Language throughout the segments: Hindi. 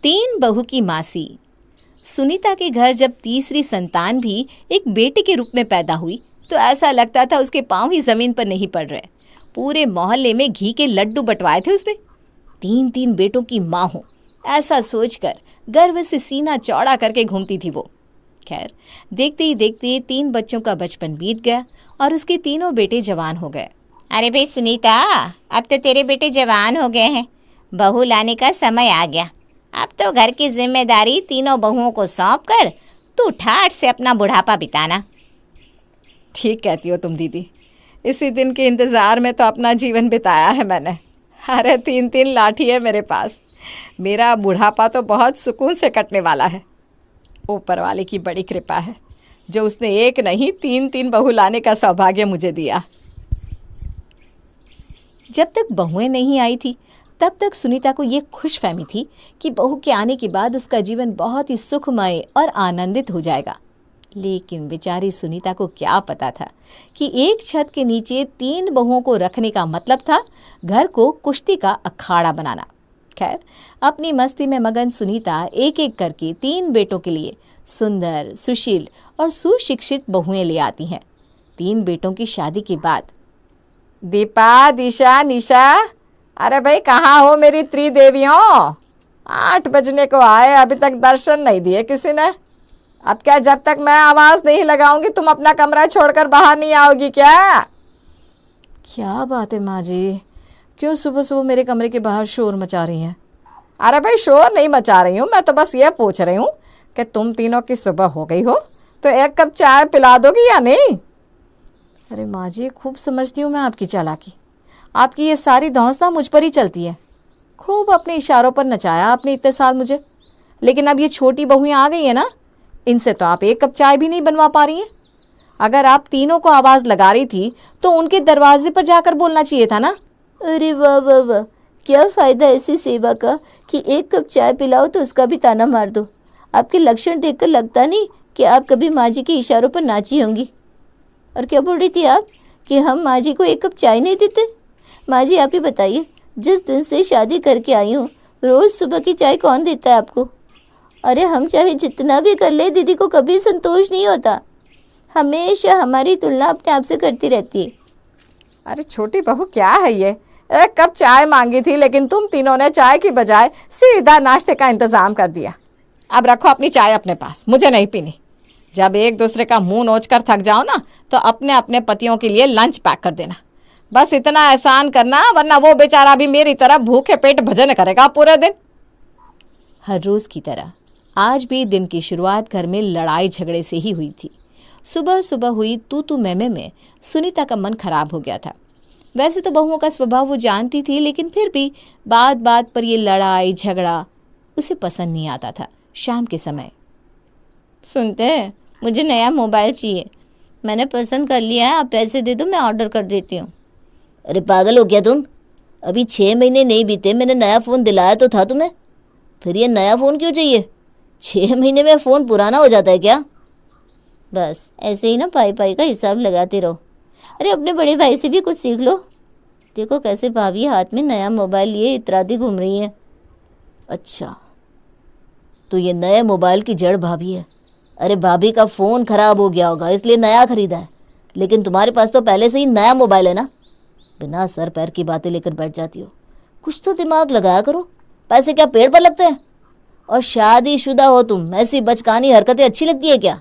तीन बहू की मासी। सुनीता के घर जब तीसरी संतान भी एक बेटे के रूप में पैदा हुई तो ऐसा लगता था उसके पांव ही जमीन पर नहीं पड़ रहे। पूरे मोहल्ले में घी के लड्डू बंटवाए थे उसने। तीन तीन बेटों की माँ हो, ऐसा सोचकर गर्व से सीना चौड़ा करके घूमती थी वो। खैर, देखते ही देखते 3 बच्चों का बचपन बीत गया और उसके तीनों बेटे जवान हो गए। अरे भाई सुनीता, अब तो तेरे बेटे जवान हो गए हैं, बहू लाने का समय आ गया। अब तो घर की जिम्मेदारी तीनों बहुओं को सौंप कर तू ठाठ से अपना बुढ़ापा बिताना। ठीक कहती हो तुम दीदी, इसी दिन के इंतज़ार में तो अपना जीवन बिताया है मैंने। अरे 3 लाठी है मेरे पास। मेरा बुढ़ापा तो बहुत सुकून से कटने वाला है। ऊपर वाले की बड़ी कृपा है जो उसने एक नहीं 3 बहू लाने का सौभाग्य मुझे दिया। जब तक बहुएं नहीं आई थी तब तक सुनीता को ये खुशफहमी थी कि बहू के आने के बाद उसका जीवन बहुत ही सुखमय और आनंदित हो जाएगा। लेकिन बेचारी सुनीता को क्या पता था कि एक छत के नीचे 3 बहुओं को रखने का मतलब था घर को कुश्ती का अखाड़ा बनाना। खैर, अपनी मस्ती में मगन सुनीता एक एक करके 3 बेटों के लिए सुंदर, सुशील और सुशिक्षित बहुएं ले आती हैं। 3 बेटों की शादी के बाद दीपा, दिशा, निशा, अरे भाई कहाँ हो मेरी त्रिदेवियों? 8 बजने को आए, अभी तक दर्शन नहीं दिए किसी ने। अब क्या जब तक मैं आवाज़ नहीं लगाऊंगी तुम अपना कमरा छोड़कर बाहर नहीं आओगी क्या? क्या बात है माँ जी, क्यों सुबह सुबह मेरे कमरे के बाहर शोर मचा रही हैं? अरे भाई शोर नहीं मचा रही हूँ, मैं तो बस ये पूछ रही हूँ कि तुम तीनों की सुबह हो गई हो तो 1 कप चाय पिला दोगी या नहीं? अरे माँ जी, खूब समझती हूँ मैं आपकी चालाकी। आपकी ये सारी धौंसना मुझ पर ही चलती है। खूब अपने इशारों पर नचाया आपने इतने साल मुझे, लेकिन अब ये छोटी बहुएं आ गई हैं ना, इनसे तो आप 1 कप चाय भी नहीं बनवा पा रही हैं। अगर आप तीनों को आवाज़ लगा रही थी तो उनके दरवाजे पर जाकर बोलना चाहिए था ना। अरे वाह वाह वाह, क्या फ़ायदा ऐसी सेवा का कि 1 कप चाय पिलाओ तो उसका भी ताना मार दो। आपके लक्षण देखकर लगता नहीं कि आप कभी माँ जी के इशारों पर नाची होंगी। और क्या बोल रही थी आप कि हम माँ जी को 1 कप चाय नहीं देते? माँ जी आप ही बताइए, जिस दिन से शादी करके आई हूँ रोज़ सुबह की चाय कौन देता है आपको? अरे हम चाहे जितना भी कर ले, दीदी को कभी संतोष नहीं होता। हमेशा हमारी तुलना अपने आप से करती रहती है। अरे छोटी बहू, क्या है ये? 1 कप चाय मांगी थी लेकिन तुम तीनों ने चाय की बजाय सीधा नाश्ते का इंतज़ाम कर दिया। अब रखो अपनी चाय अपने पास, मुझे नहीं पीनी। जब एक दूसरे का मुंह नोच कर थक जाओ ना तो अपने अपने पतियों के लिए लंच पैक कर देना। बस इतना एहसान करना, वरना वो बेचारा भी मेरी तरह भूखे पेट भजन करेगा पूरे दिन। हर रोज़ की तरह आज भी दिन की शुरुआत घर में लड़ाई झगड़े से ही हुई थी। सुबह सुबह हुई तू मैं में सुनीता का मन खराब हो गया था। वैसे तो बहुओं का स्वभाव वो जानती थी, लेकिन फिर भी बात बात पर ये लड़ाई झगड़ा उसे पसंद नहीं आता था। शाम के समय, सुनते हैं, मुझे नया मोबाइल चाहिए। मैंने पसंद कर लिया है, आप पैसे दे दो, मैं ऑर्डर कर देती हूँ। अरे पागल हो क्या तुम? अभी 6 महीने नहीं बीते, मैंने नया फ़ोन दिलाया तो था तुम्हें, फिर ये नया फ़ोन क्यों चाहिए? 6 महीने में फ़ोन पुराना हो जाता है क्या? बस ऐसे ही ना पाई पाई का हिसाब लगाते रहो। अरे अपने बड़े भाई से भी कुछ सीख लो। देखो कैसे भाभी हाथ में नया मोबाइल लिए इतराती घूम रही है। अच्छा, तो ये नए मोबाइल की जड़ भाभी है। अरे भाभी का फ़ोन ख़राब हो गया होगा इसलिए नया ख़रीदा है, लेकिन तुम्हारे पास तो पहले से ही नया मोबाइल है ना। बिना सर पैर की बातें लेकर बैठ जाती हो। कुछ तो दिमाग लगाया करो। पैसे क्या पेड़ पर लगते हैं? और शादीशुदा हो तुम, ऐसी बचकानी हरकतें अच्छी लगती है क्या?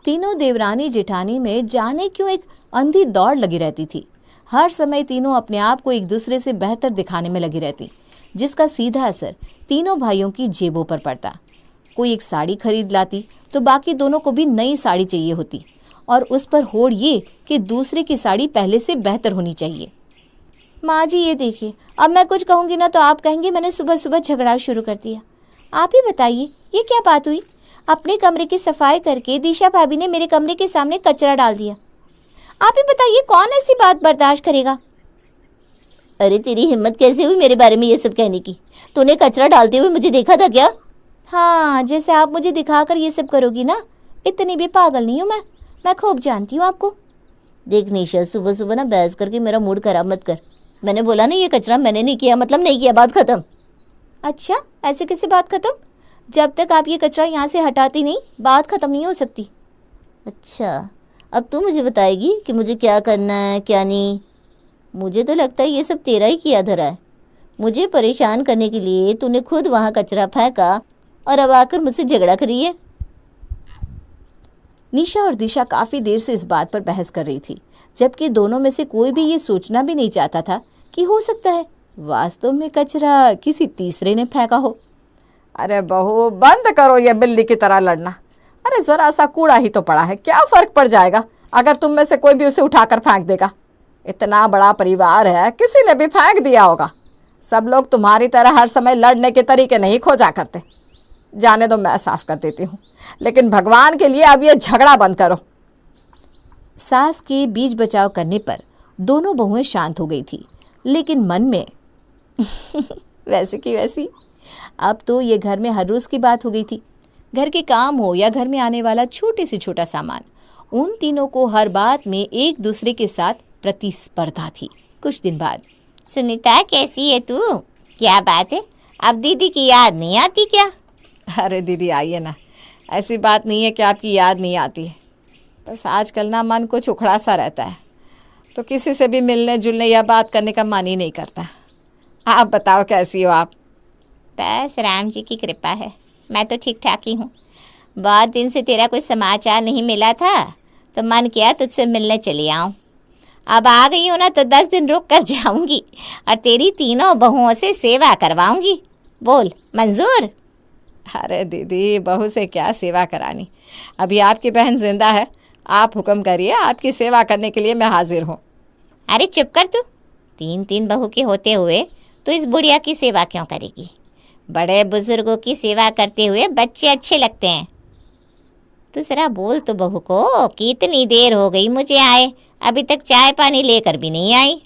तीनों देवरानी जेठानी में जाने क्यों एक अंधी दौड़ लगी रहती थी। हर समय तीनों अपने आप को एक दूसरे से बेहतर दिखाने में लगी रहती, जिसका सीधा असर तीनों भाइयों की जेबों पर पड़ता। कोई एक साड़ी खरीद लाती तो बाकी दोनों को भी नई साड़ी चाहिए होती, और उस पर होड़ ये कि दूसरे की साड़ी पहले से बेहतर होनी चाहिए। माँ जी ये देखिए, अब मैं कुछ कहूँगी ना तो आप कहेंगे मैंने सुबह सुबह झगड़ा शुरू कर दिया। आप ही बताइए ये क्या बात हुई? अपने कमरे की सफाई करके दिशा भाभी ने मेरे कमरे के सामने कचरा डाल दिया। आप ही बताइए कौन ऐसी बात बर्दाश्त करेगा? अरे तेरी हिम्मत कैसे हुई मेरे बारे में ये सब कहने की? तूने कचरा डालते हुए मुझे देखा था क्या? हाँ, जैसे आप मुझे दिखाकर ये सब करोगी ना, इतनी भी पागल नहीं हूँ मैं खूब जानती हूँ आपको। देख निशा, सुबह सुबह ना बहस करके मेरा मूड खराब मत कर। मैंने बोला ना ये कचरा मैंने नहीं किया, मतलब नहीं किया, बात खत्म। अच्छा, ऐसे कैसे बात खत्म? जब तक आप ये कचरा यहाँ से हटाती नहीं, बात खत्म नहीं हो सकती। अच्छा, अब तू मुझे बताएगी कि मुझे क्या करना है क्या नहीं। मुझे तो लगता है ये सब तेरा ही किया धरा है। मुझे परेशान करने के लिए तूने खुद वहाँ कचरा फेंका और अब आकर मुझसे झगड़ा करी है। निशा और दिशा काफी देर से इस बात पर बहस कर रही थी, जबकि दोनों में से कोई भी ये सोचना भी नहीं चाहता था कि हो सकता है वास्तव में कचरा किसी तीसरे ने फेंका हो। अरे बहू, बंद करो ये बिल्ली की तरह लड़ना। अरे जरा सा कूड़ा ही तो पड़ा है, क्या फर्क पड़ जाएगा अगर तुम में से कोई भी उसे उठाकर फेंक देगा। इतना बड़ा परिवार है, किसी ने भी फेंक दिया होगा। सब लोग तुम्हारी तरह हर समय लड़ने के तरीके नहीं खोजा करते। जाने दो, मैं साफ कर देती हूँ, लेकिन भगवान के लिए अब ये झगड़ा बंद करो। सास के बीच बचाव करने पर दोनों बहुएं शांत हो गई थी, लेकिन मन में वैसे की वैसी। अब तो ये घर में हर रोज की बात हो गई थी। घर के काम हो या घर में आने वाला छोटे से छोटा सामान, उन तीनों को हर बात में एक दूसरे के साथ प्रतिस्पर्धा थी। कुछ दिन बाद, सुनीता कैसी है तू? क्या बात है, अब दीदी की याद नहीं आती क्या? अरे दीदी आइए ना, ऐसी बात नहीं है कि आपकी याद नहीं आती है। बस आजकल ना मन कुछ उखड़ा सा रहता है, तो किसी से भी मिलने जुलने या बात करने का मन ही नहीं करता। आप बताओ कैसी हो आप? बस राम जी की कृपा है, मैं तो ठीक ठाक ही हूँ। बहुत दिन से तेरा कोई समाचार नहीं मिला था, तो मन किया तुझसे मिलने चली आऊँ। अब आ गई हूँ ना, तो 10 दिन रुक कर जाऊँगी और तेरी तीनों बहुओं से सेवा करवाऊँगी। बोल, मंजूर? अरे दीदी, बहू से क्या सेवा करानी, अभी आपकी बहन जिंदा है। आप हुक्म करिए, आपकी सेवा करने के लिए मैं हाजिर हूँ। अरे चुप कर तू। 3 बहू के होते हुए तो इस बुढ़िया की सेवा क्यों करेगी? बड़े बुजुर्गों की सेवा करते हुए बच्चे अच्छे लगते हैं। तू जरा बोल तो बहू को, कितनी देर हो गई मुझे आए, अभी तक चाय पानी लेकर भी नहीं आई।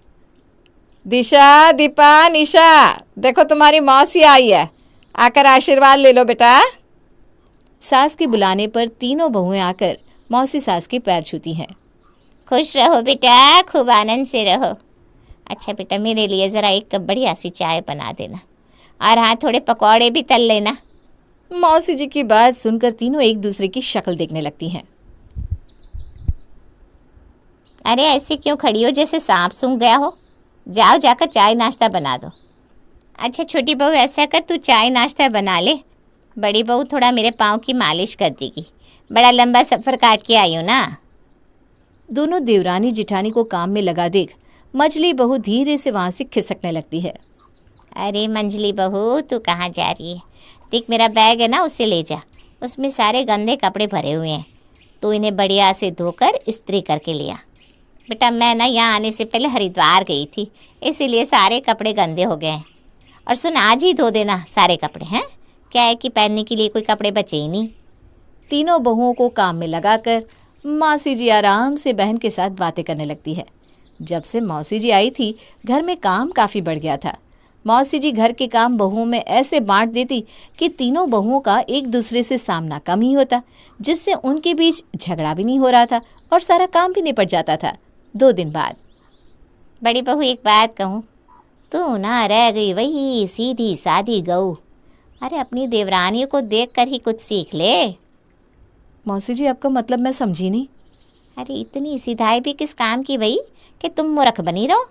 दिशा, दीपा, निशा, देखो तुम्हारी मौसी आई है, आकर आशीर्वाद ले लो बेटा। सास के बुलाने पर तीनों बहुएं आकर मौसी सास के पैर छूती हैं। खुश रहो बेटा, खूब आनंद से रहो। अच्छा बेटा, मेरे लिए ज़रा एक कप बढ़िया सी चाय बना देना, और हाँ, थोड़े पकौड़े भी तल लेना। मौसी जी की बात सुनकर तीनों एक दूसरे की शक्ल देखने लगती हैं। अरे ऐसे क्यों खड़ी हो जैसे सांप सूंघ गया हो? जाओ जाकर चाय नाश्ता बना दो। अच्छा छोटी बहू, ऐसा कर, तू चाय नाश्ता बना ले। बड़ी बहू थोड़ा मेरे पाँव की मालिश कर देगी, बड़ा लंबा सफ़र काट के आई हूँ ना। दोनों देवरानी जिठानी को काम में लगा देख मछली बहू धीरे से वहाँ से खिसकने लगती है। अरे मंजली बहू, तू कहाँ जा रही है? देख मेरा बैग है ना, उसे ले जा, उसमें सारे गंदे कपड़े भरे हुए हैं, तो इन्हें बढ़िया से धोकर इस्त्री करके लिया। बेटा मैं ना यहाँ आने से पहले हरिद्वार गई थी, इसीलिए सारे कपड़े गंदे हो गए हैं। और सुन, आज ही धो देना सारे कपड़े, हैं? क्या है कि पहनने के लिए कोई कपड़े बचे ही नहीं। तीनों बहुओं को काम में लगाकर मौसी जी आराम से बहन के साथ बातें करने लगती है। जब से मौसी जी आई थी, घर में काम काफ़ी बढ़ गया था। मौसी जी घर के काम बहुओं में ऐसे बांट देती कि तीनों बहुओं का एक दूसरे से सामना कम ही होता, जिससे उनके बीच झगड़ा भी नहीं हो रहा था और सारा काम भी निपट जाता था। 2 दिन बाद, बड़ी बहू एक बात कहूँ, तू ना रह गई वही सीधी सादी गऊ। अरे अपनी देवरानियों को देखकर ही कुछ सीख ले। मौसी जी, आपका मतलब मैं समझी नहीं। अरे इतनी सिधाई भी किस काम की भई कि तुम मूर्ख बनी रहो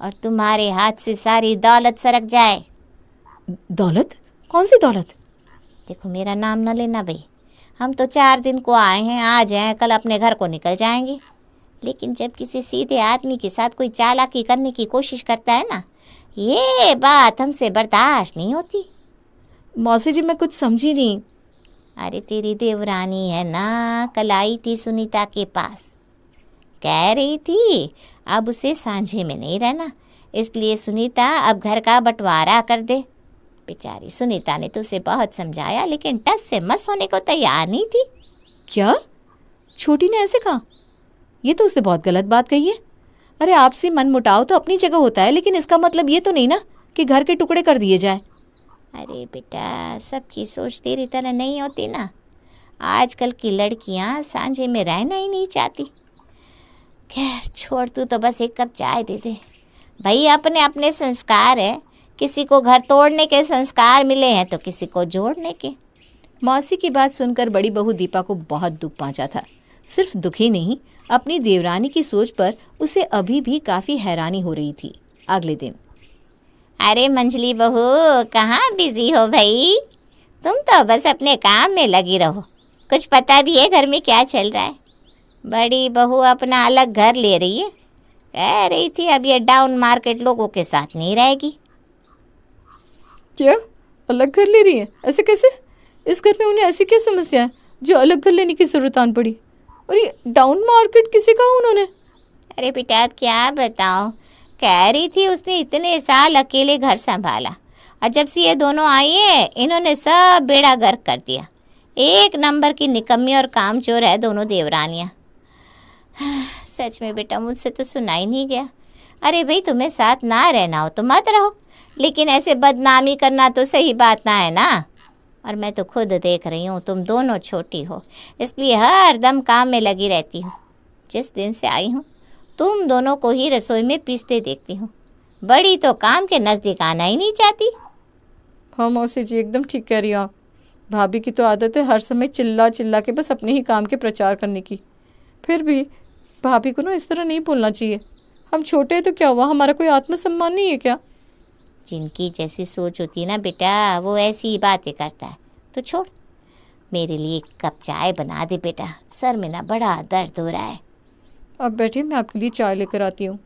और तुम्हारे हाथ से सारी दौलत सरक जाए। दौलत? कौन सी दौलत? देखो मेरा नाम न लेना भाई, हम तो 4 दिन को आए हैं, आज हैं, कल अपने घर को निकल जाएंगे। लेकिन जब किसी सीधे आदमी के साथ कोई चालाकी करने की कोशिश करता है ना, ये बात हमसे बर्दाश्त नहीं होती। मौसी जी, मैं कुछ समझी नहीं। अरे तेरी देवरानी है ना, कल आई थी सुनीता के पास, कह रही थी अब उसे सांझे में नहीं रहना, इसलिए सुनीता अब घर का बंटवारा कर दे। बेचारी सुनीता ने तो उसे बहुत समझाया, लेकिन टस से मस होने को तैयार नहीं थी। क्या? छोटी ने ऐसे कहा? ये तो उसने बहुत गलत बात कही है। अरे आपसी मन मुटाव तो अपनी जगह होता है, लेकिन इसका मतलब ये तो नहीं ना कि घर के टुकड़े कर दिए जाए। अरे बेटा, सबकी सोच तेरी तरह नहीं होती ना। आजकल की लड़कियां सांझे में रहना ही नहीं चाहती। खैर छोड़, तू तो बस एक कप चाय दे दे भाई। अपने अपने संस्कार है, किसी को घर तोड़ने के संस्कार मिले हैं तो किसी को जोड़ने के। मौसी की बात सुनकर बड़ी बहू दीपा को बहुत दुख पहुंचा था। सिर्फ दुख ही नहीं, अपनी देवरानी की सोच पर उसे अभी भी काफी हैरानी हो रही थी। अगले दिन, अरे मंजली बहू, कहाँ बिजी हो भाई? तुम तो बस अपने काम में लगी रहो, कुछ पता भी है घर में क्या चल रहा है? बड़ी बहू अपना अलग घर ले रही है, कह रही थी अब ये डाउन मार्केट लोगों के साथ नहीं रहेगी। क्या अलग घर ले रही है? ऐसे कैसे? इस घर में उन्हें ऐसी क्या समस्या है जो अलग घर लेने की जरूरत आन पड़ी? और ये डाउन मार्केट किसे कहा उन्होंने? अरे बेटा अब क्या बताऊं, कह रही थी उसने इतने साल अकेले घर संभाला और जब से ये दोनों आई है इन्होंने सब बेड़ा गर्क कर दिया। एक नंबर की निकम्मी और कामचोर है दोनों देवरानियाँ। सच में बेटा मुझसे तो सुना ही नहीं गया। अरे भाई तुम्हें साथ ना रहना हो तो मत रहो, लेकिन ऐसे बदनामी करना तो सही बात ना है ना। और मैं तो खुद देख रही हूँ तुम दोनों छोटी हो, इसलिए हर दम काम में लगी रहती हो। जिस दिन से आई हूँ तुम दोनों को ही रसोई में पीसते देखती हूँ, बड़ी तो काम के नज़दीक आना ही नहीं चाहती। हाँ मौसी जी, एकदम ठीक कह रही हो आप। भाभी की तो आदत है हर समय चिल्ला चिल्ला के बस अपने ही काम के प्रचार करने की। फिर भी भाभी को ना इस तरह नहीं बोलना चाहिए। हम छोटे हैं तो क्या हुआ, हमारा कोई आत्मसम्मान नहीं है क्या? जिनकी जैसी सोच होती है ना बेटा, वो ऐसी ही बातें करता है। तो छोड़, मेरे लिए एक कप चाय बना दे बेटा, सर में ना बड़ा दर्द हो रहा है। अब बैठिए, मैं आपके लिए चाय लेकर आती हूँ।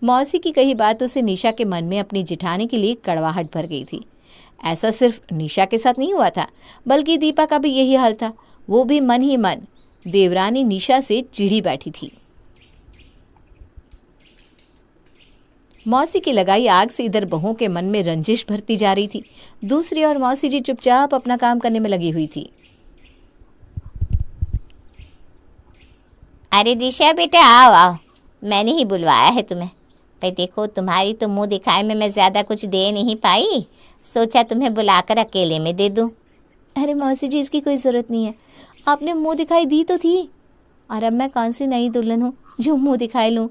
मौसी की कही बातों से निशा के मन में अपनी जिठानी के लिए कड़वाहट भर गई थी। ऐसा सिर्फ निशा के साथ नहीं हुआ था, बल्कि दीपा का भी यही हाल था। वो भी मन ही मन देवरानी निशा से चिढ़ी बैठी थी। मौसी की लगाई आग से इधर बहुओं के मन में रंजिश भरती जा रही थी, दूसरी ओर मौसी जी चुपचाप अपना काम करने में लगी हुई थी। अरे दिशा बेटा आओ आओ, मैंने ही बुलवाया है तुम्हें। भाई देखो तुम्हारी तो मुंह दिखाए में मैं ज़्यादा कुछ दे नहीं पाई, सोचा तुम्हें बुलाकर अकेले में दे दूं। अरे मौसी जी, इसकी कोई ज़रूरत नहीं है, आपने मुंह दिखाई दी तो थी। और अब मैं कौन सी नई दुल्हन हूँ जो मुंह दिखाई लूँ?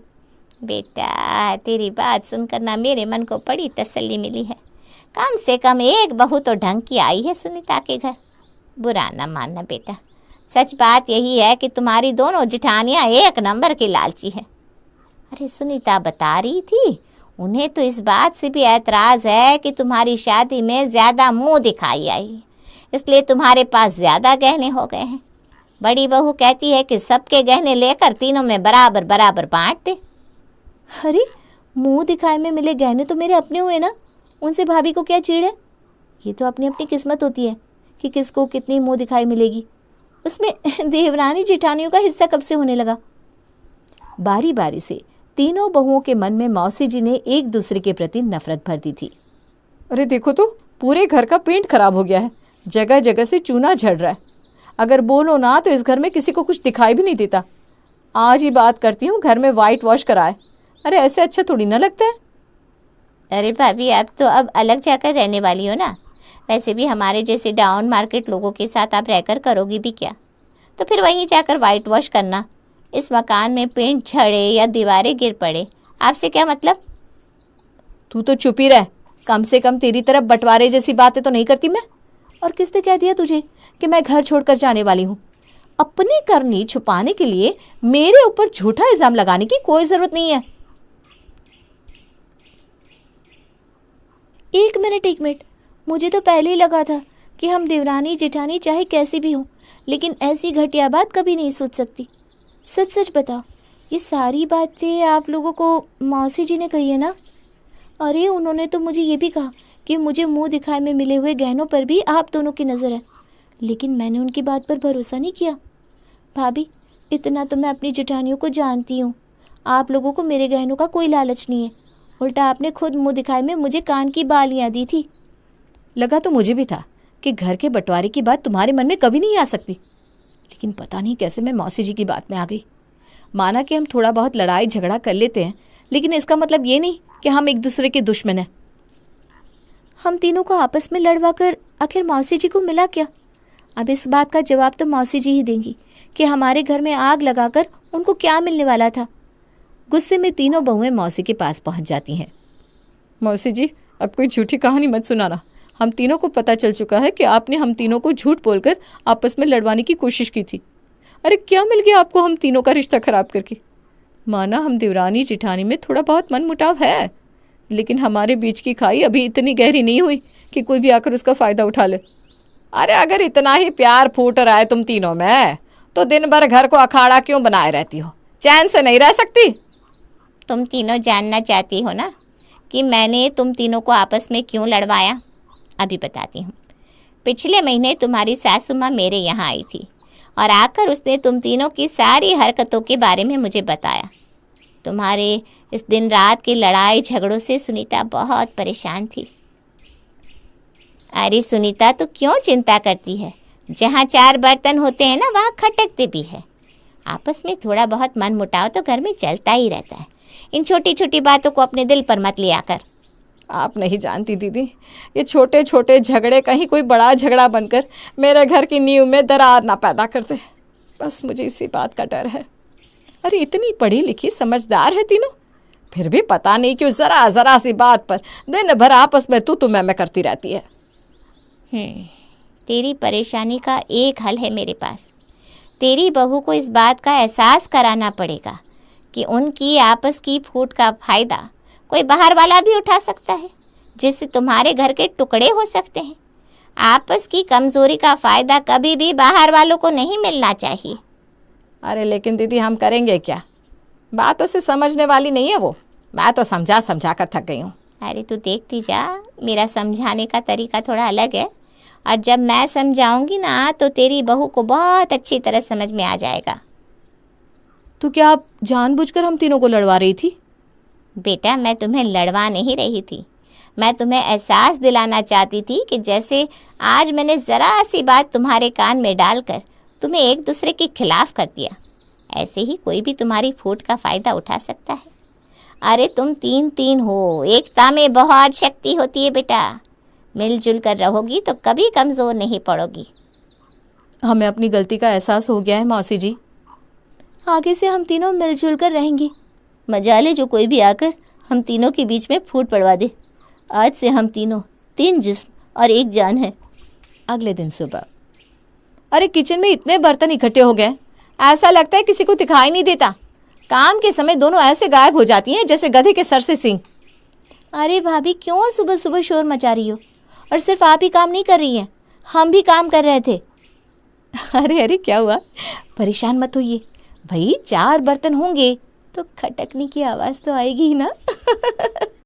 बेटा तेरी बात सुनकर ना मेरे मन को बड़ी तसल्ली मिली है। कम से कम एक बहू तो ढंग की आई है सुनीता के घर। बुरा ना मानना बेटा, सच बात यही है कि तुम्हारी दोनों जिठानियाँ एक नंबर की लालची है। अरे सुनीता बता रही थी उन्हें तो इस बात से भी ऐतराज़ है कि तुम्हारी शादी में ज़्यादा मुंह दिखाई आई, इसलिए तुम्हारे पास ज़्यादा गहने हो गए हैं। बड़ी बहू कहती है कि सबके गहने लेकर तीनों में बराबर बराबर बांट दे। अरे मुंह दिखाए में मिले गहने तो मेरे अपने हुए ना, उनसे भाभी को क्या चिढ़ है? ये तो अपनी अपनी किस्मत होती है कि किसको कितनी मुंह दिखाई मिलेगी। उसमें देवरानी जेठानियों का हिस्सा कब से होने लगा? बारी बारी से तीनों बहुओं के मन में मौसी जी ने एक दूसरे के प्रति नफरत भर दी थी। अरे देखो तो, पूरे घर का पेंट खराब हो गया है, जगह जगह से चूना झड़ रहा है। अगर बोलो ना तो इस घर में किसी को कुछ दिखाई भी नहीं देता। आज ही बात करती हूँ घर में वाइट वॉश कराए। अरे ऐसे अच्छा थोड़ी ना लगता है। अरे भाभी आप तो अब अलग जाकर रहने वाली हो ना, वैसे भी हमारे जैसे डाउन मार्केट लोगों के साथ आप रहकर करोगी भी क्या? तो फिर वहीं जाकर वाइट वॉश करना। इस मकान में पेंट झड़े या दीवारें गिर पड़े, आपसे क्या मतलब? तू तो चुप ही रह, कम से कम तेरी तरफ बंटवारे जैसी बातें तो नहीं करती मैं। और किसने कह दिया तुझे कि मैं घर छोड़कर जाने वाली हूँ? अपनी करनी छुपाने के लिए मेरे ऊपर झूठा इल्जाम लगाने की कोई जरूरत नहीं है। एक मिनट, मुझे तो पहले ही लगा था कि हम देवरानी जेठानी चाहे कैसी भी हो, लेकिन ऐसी घटिया बात कभी नहीं सोच सकती। सच सच बताओ, ये सारी बातें आप लोगों को मौसी जी ने कही है ना? अरे उन्होंने तो मुझे ये भी कहा कि मुझे मुंह दिखाए में मिले हुए गहनों पर भी आप दोनों की नज़र है, लेकिन मैंने उनकी बात पर भरोसा नहीं किया। भाभी, इतना तो मैं अपनी जेठानियों को जानती हूँ, आप लोगों को मेरे गहनों का कोई लालच नहीं है। उल्टा आपने खुद मुंह दिखाए में मुझे कान की बालियाँ दी थी। लगा तो मुझे भी था कि घर के बंटवारे की बात तुम्हारे मन में कभी नहीं आ सकती, लेकिन पता नहीं कैसे मैं मौसी जी की बात में आ गई। माना कि हम थोड़ा बहुत लड़ाई झगड़ा कर लेते हैं, लेकिन इसका मतलब ये नहीं कि हम एक दूसरे के दुश्मन हैं। हम तीनों को आपस में लड़वा कर आखिर मौसी जी को मिला क्या? अब इस बात का जवाब तो मौसी जी ही देंगी कि हमारे घर में आग लगाकर उनको क्या मिलने वाला था। गुस्से में तीनों बहुएं मौसी के पास पहुंच जाती हैं। मौसी जी, अब कोई झूठी कहानी मत सुनाना। हम तीनों को पता चल चुका है कि आपने हम तीनों को झूठ बोलकर आपस में लड़वाने की कोशिश की थी। अरे क्या मिल गया आपको हम तीनों का रिश्ता खराब करके? माना हम देवरानी जिठानी में थोड़ा बहुत मनमुटाव है, लेकिन हमारे बीच की खाई अभी इतनी गहरी नहीं हुई कि कोई भी आकर उसका फ़ायदा उठा ले। अरे अगर इतना ही प्यार फूट रहा है तुम तीनों में, तो दिन भर घर को अखाड़ा क्यों बनाए रहती हो? चैन से नहीं रह सकती? तुम तीनों जानना चाहती हो ना कि मैंने तुम तीनों को आपस में क्यों लड़वाया? अभी बताती हूँ। पिछले महीने तुम्हारी सासू माँ मेरे यहाँ आई थी और आकर उसने तुम तीनों की सारी हरकतों के बारे में मुझे बताया। तुम्हारे इस दिन रात की लड़ाई झगड़ों से सुनीता बहुत परेशान थी। अरे सुनीता, तो क्यों चिंता करती है? जहाँ 4 बर्तन होते हैं ना, वहाँ खटकते भी है। आपस में थोड़ा बहुत मन मुटाव तो घर में चलता ही रहता है। इन छोटी छोटी बातों को अपने दिल पर मत लिया कर। आप नहीं जानती दीदी, ये छोटे छोटे झगड़े कहीं कोई बड़ा झगड़ा बनकर मेरे घर की नींव में दरार ना पैदा करते। बस मुझे इसी बात का डर है। अरे इतनी पढ़ी लिखी समझदार है तीनों, फिर भी पता नहीं क्यों ज़रा ज़रा सी बात पर दिन भर आपस में तू मैं करती रहती है। तेरी परेशानी का एक हल है मेरे पास। तेरी बहू को इस बात का एहसास कराना पड़ेगा कि उनकी आपस की फूट का फ़ायदा कोई बाहर वाला भी उठा सकता है, जिससे तुम्हारे घर के टुकड़े हो सकते हैं। आपस की कमज़ोरी का फ़ायदा कभी भी बाहर वालों को नहीं मिलना चाहिए। अरे लेकिन दीदी हम करेंगे क्या? बातों से समझने वाली नहीं है वो। मैं तो समझा समझा कर थक गई हूँ। अरे तू देखती जा, मेरा समझाने का तरीका थोड़ा अलग है, और जब मैं समझाऊंगी ना तो तेरी बहू को बहुत अच्छी तरह समझ में आ जाएगा। तो क्या आप जानबूझकर हम तीनों को लड़वा रही थी? बेटा, मैं तुम्हें लड़वा नहीं रही थी। मैं तुम्हें एहसास दिलाना चाहती थी कि जैसे आज मैंने ज़रा सी बात तुम्हारे कान में डालकर तुम्हें एक दूसरे के खिलाफ कर दिया, ऐसे ही कोई भी तुम्हारी फूट का फ़ायदा उठा सकता है। अरे तुम 3 हो, एकता में बहुत शक्ति होती है बेटा। मिलजुल कर रहोगी तो कभी कमज़ोर नहीं पड़ोगी। हमें अपनी गलती का एहसास हो गया है मौसी जी। आगे से हम तीनों मिलजुल कर रहेंगी। मजाले जो कोई भी आकर हम तीनों के बीच में फूट पड़वा दे। आज से हम तीनों 3 जिस्म और 1 जान है। अगले दिन सुबह, अरे किचन में इतने बर्तन इकट्ठे हो गए, ऐसा लगता है किसी को दिखाई नहीं देता। काम के समय दोनों ऐसे गायब हो जाती हैं जैसे गधे के सर से सींग। अरे भाभी, क्यों सुबह सुबह शोर मचा रही हो? और सिर्फ आप ही काम नहीं कर रही हैं, हम भी काम कर रहे थे। अरे अरे क्या हुआ, परेशान मत होइए भाई। 4 बर्तन होंगे तो खटकने की आवाज़ तो आएगी ही ना।